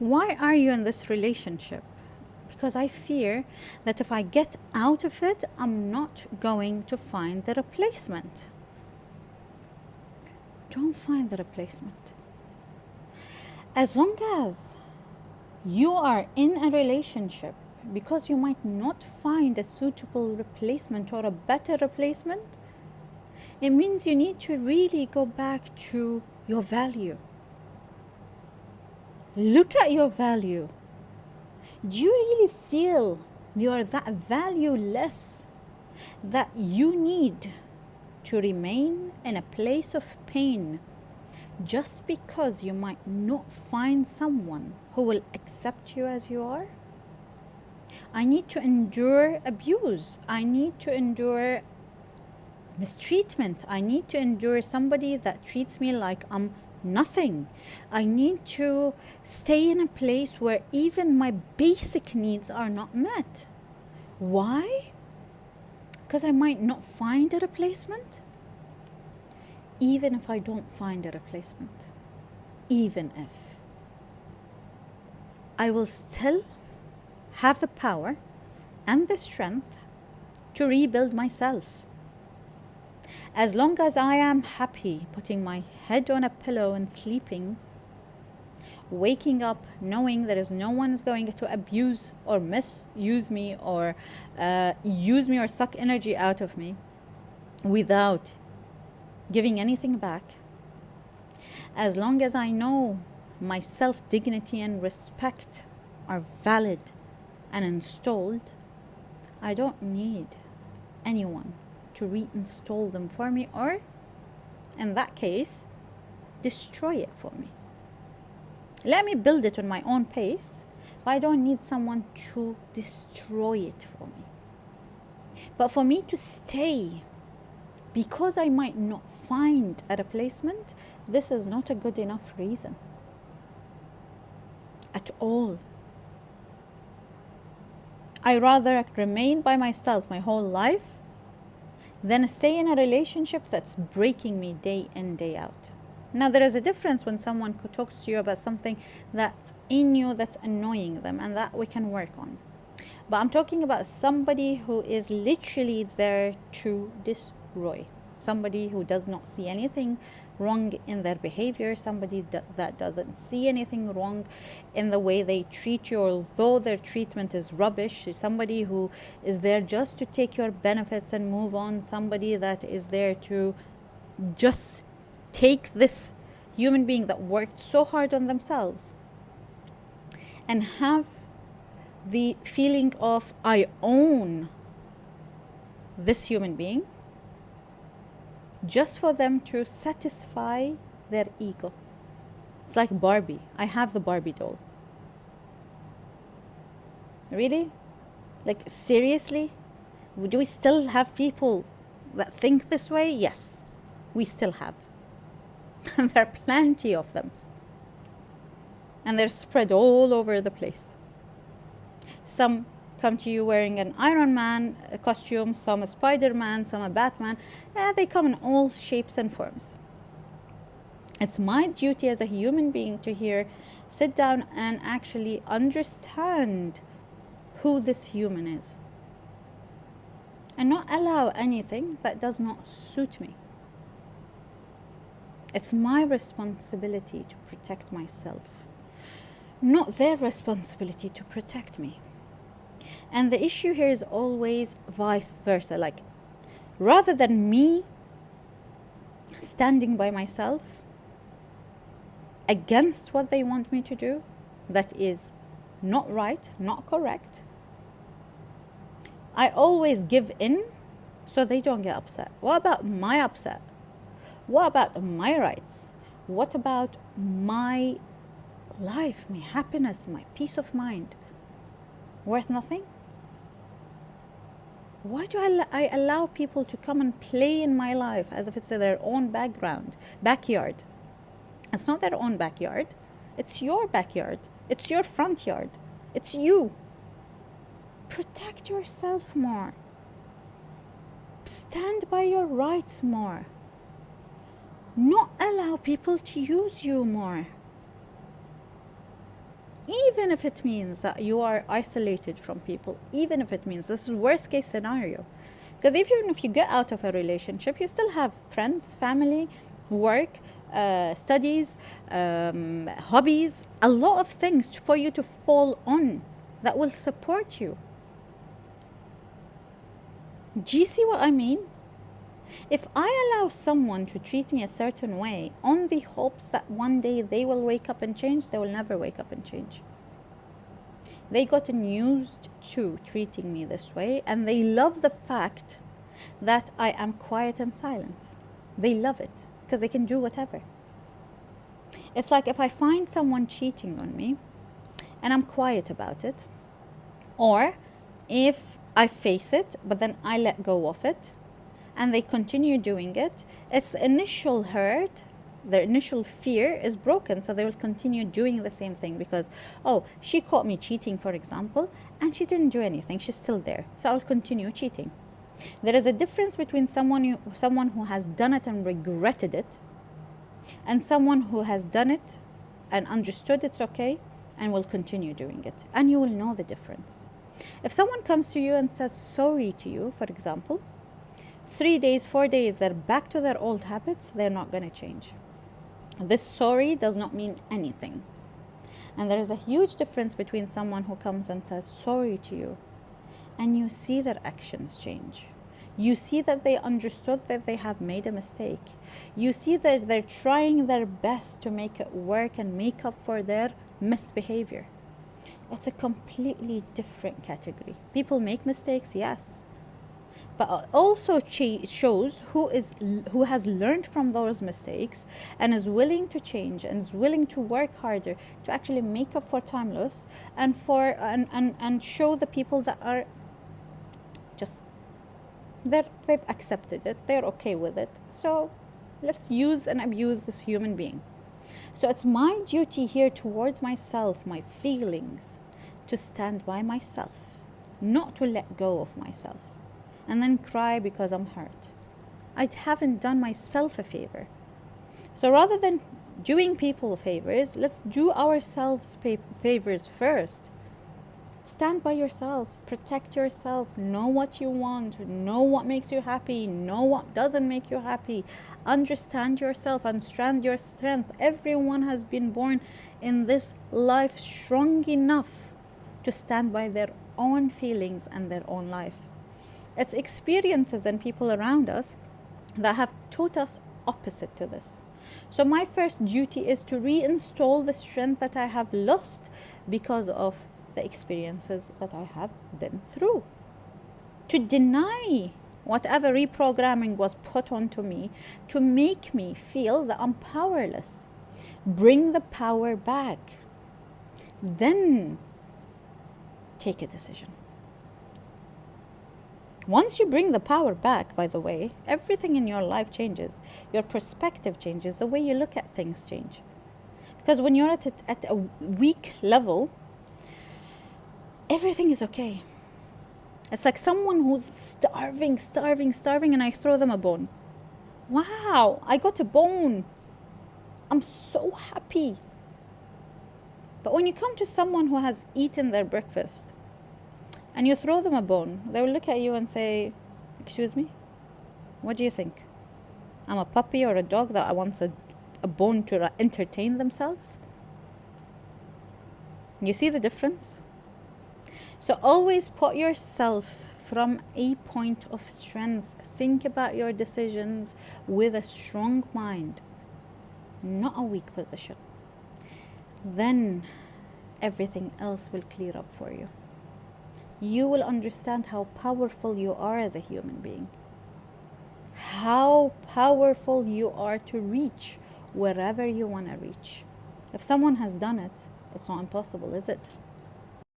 Why are you in this relationship? Because I fear that if I get out of it, I'm not going to find the replacement. Don't find the replacement. As long as you are in a relationship, because you might not find a suitable replacement or a better replacement, it means you need to really go back to your value. Look at your value. Do you really feel you are that valueless that you need to remain in a place of pain just because you might not find someone who will accept you as you are? I need to endure abuse. I need to endure mistreatment. I need to endure somebody that treats me like I'm nothing. I need to stay in a place where even my basic needs are not met. Why? Because I might not find a replacement. Even if I don't find a replacement, even if, I will still have the power and the strength to rebuild myself. As long as I am happy putting my head on a pillow and sleeping, waking up knowing there is no one's going to abuse or misuse me or use me or suck energy out of me without giving anything back, as long as I know my self-dignity and respect are valid and installed, I don't need anyone to reinstall them for me, or in that case, destroy it for me. Let me build it on my own pace, but I don't need someone to destroy it for me. But for me to stay because I might not find a replacement, this is not a good enough reason at all. I rather remain by myself my whole life than stay in a relationship that's breaking me day in, day out. Now, there is a difference when someone talks to you about something that's in you that's annoying them, and that we can work on. But I'm talking about somebody who is literally there to destroy. Somebody who does not see anything wrong in their behavior, somebody that doesn't see anything wrong in the way they treat you, although their treatment is rubbish, somebody who is there just to take your benefits and move on, somebody that is there to just take this human being that worked so hard on themselves and have the feeling of, I own this human being, just for them to satisfy their ego. It's like Barbie. I have the Barbie doll. Really? Like, seriously? Do we still have people that think this way? Yes, we still have. And there are plenty of them. And they're spread all over the place. Some come to you wearing an Iron Man costume, some a Spider-Man, some a Batman. They come in all shapes and forms. It's my duty as a human being to sit down and actually understand who this human is. And not allow anything that does not suit me. It's my responsibility to protect myself, not their responsibility to protect me. And the issue here is always vice versa. Like, rather than me standing by myself against what they want me to do, that is not right, not correct, I always give in so they don't get upset. What about my upset? What about my rights? What about my life, my happiness, my peace of mind? Worth nothing? Why do I allow people to come and play in my life as if it's their own backyard? It's not their own backyard. It's your backyard. It's your front yard. It's you. Protect yourself more. Stand by your rights more. Not allow people to use you more. even if it means that you are isolated from people, even if it means this is worst case scenario. Because even if you get out of a relationship, you still have friends, family, work, studies, hobbies, a lot of things for you to fall on that will support you. Do you see what I mean? If I allow someone to treat me a certain way on the hopes that one day they will wake up and change, they will never wake up and change. They gotten used to treating me this way, and they love the fact that I am quiet and silent. They love it because they can do whatever. It's like if I find someone cheating on me and I'm quiet about it, or if I face it but then I let go of it and they continue doing it, it's the initial hurt, the initial fear is broken, so they will continue doing the same thing because, oh, she caught me cheating, for example, and she didn't do anything, she's still there, so I'll continue cheating. There is a difference between someone who has done it and regretted it, and someone who has done it and understood it's okay and will continue doing it, and you will know the difference. If someone comes to you and says sorry to you, for example, 3 days, 4 days, they're back to their old habits, they're not going to change. This sorry does not mean anything. And there is a huge difference between someone who comes and says sorry to you and you see their actions change. You see that they understood that they have made a mistake. You see that they're trying their best to make it work and make up for their misbehavior. It's a completely different category. People make mistakes, yes. But it also shows who has learned from those mistakes and is willing to change and is willing to work harder to actually make up for time loss and and show the people that are just they've accepted it, they're okay with it. So let's use and abuse this human being. So it's my duty here towards myself, my feelings, to stand by myself, not to let go of myself and then cry because I'm hurt. I haven't done myself a favor. So rather than doing people favors, let's do ourselves favors first. Stand by yourself, protect yourself, know what you want, know what makes you happy, know what doesn't make you happy, understand yourself, understand your strength. Everyone has been born in this life strong enough to stand by their own feelings and their own life. It's experiences and people around us that have taught us opposite to this. So my first duty is to reinstall the strength that I have lost because of the experiences that I have been through. To deny whatever reprogramming was put onto me to make me feel that I'm powerless. Bring the power back. Then take a decision. Once you bring the power back, by the way, everything in your life changes. Your perspective changes. The way you look at things change. Because when you're at a weak level, everything is okay. It's like someone who's starving, and I throw them a bone. Wow, I got a bone. I'm so happy. But when you come to someone who has eaten their breakfast and you throw them a bone, they will look at you and say, "Excuse me? What do you think? I'm a puppy or a dog that wants a bone to entertain themselves?" You see the difference? So always put yourself from a point of strength. Think about your decisions with a strong mind, not a weak position. Then everything else will clear up for you. You will understand how powerful you are as a human being. How powerful you are to reach wherever you want to reach. If someone has done it, it's not impossible, is it?